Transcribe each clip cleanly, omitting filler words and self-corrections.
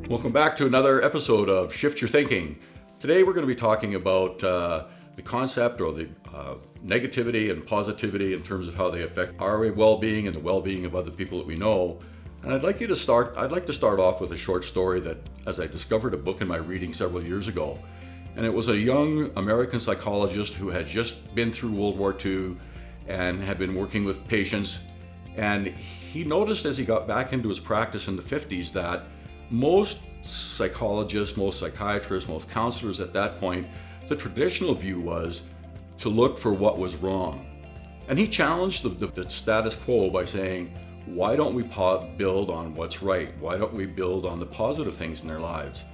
Welcome back to another episode of Shift Your Thinking. Today we're going to be talking about the concept or the negativity and positivity in terms of how they affect our well-being and the well-being of other people that we know. And I'd like to start off with a short story that, as I discovered a book in my reading several years ago. And it was a young American psychologist who had just been through World War II and had been working with patients. And he noticed as he got back into his practice in the 50s that most psychologists, most psychiatrists, most counselors at that point, the traditional view was to look for what was wrong. And he challenged the status quo by saying, why don't we build on what's right? Why don't we build on the positive things in their lives?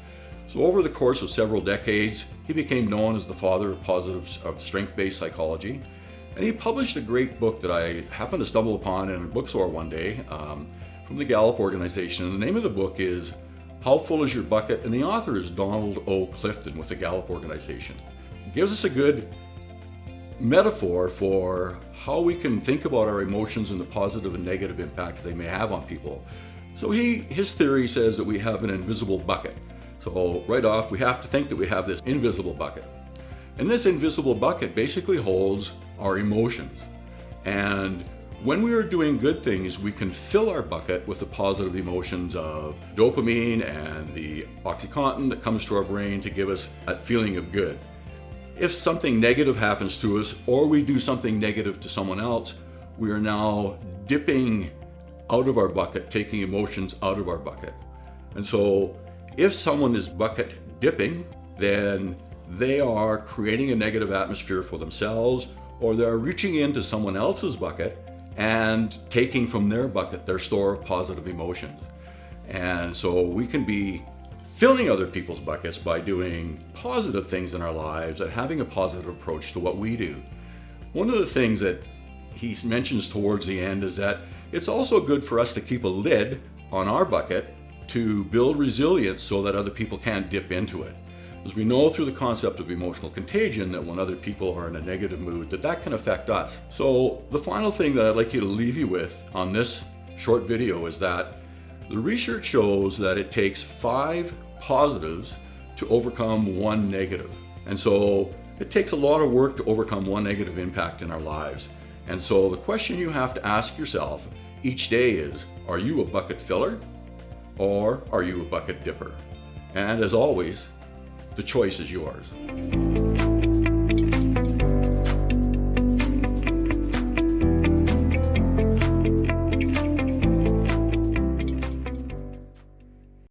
So over the course of several decades, he became known as the father of strength-based psychology. And he published a great book that I happened to stumble upon in a bookstore one day from the Gallup organization. And the name of the book is How Full Is Your Bucket? And the author is Donald O. Clifton with the Gallup organization. It gives us a good metaphor for how we can think about our emotions and the positive and negative impact they may have on people. So his theory says that we have an invisible bucket. So right off, we have to think that we have this invisible bucket. And this invisible bucket basically holds our emotions. And when we are doing good things, we can fill our bucket with the positive emotions of dopamine and the oxytocin that comes to our brain to give us that feeling of good. If something negative happens to us, or we do something negative to someone else, we are now dipping out of our bucket, taking emotions out of our bucket. And so if someone is bucket dipping, then they are creating a negative atmosphere for themselves, or they're reaching into someone else's bucket and taking from their bucket their store of positive emotions. And so we can be filling other people's buckets by doing positive things in our lives and having a positive approach to what we do. One of the things that he mentions towards the end is that it's also good for us to keep a lid on our bucket to build resilience so that other people can't dip into it. As we know through the concept of emotional contagion that when other people are in a negative mood, that can affect us. So the final thing that I'd like you to leave you with on this short video is that the research shows that it takes 5 positives to overcome 1 negative. And so it takes a lot of work to overcome 1 negative impact in our lives. And so the question you have to ask yourself each day is, are you a bucket filler or are you a bucket dipper? And as always, the choice is yours.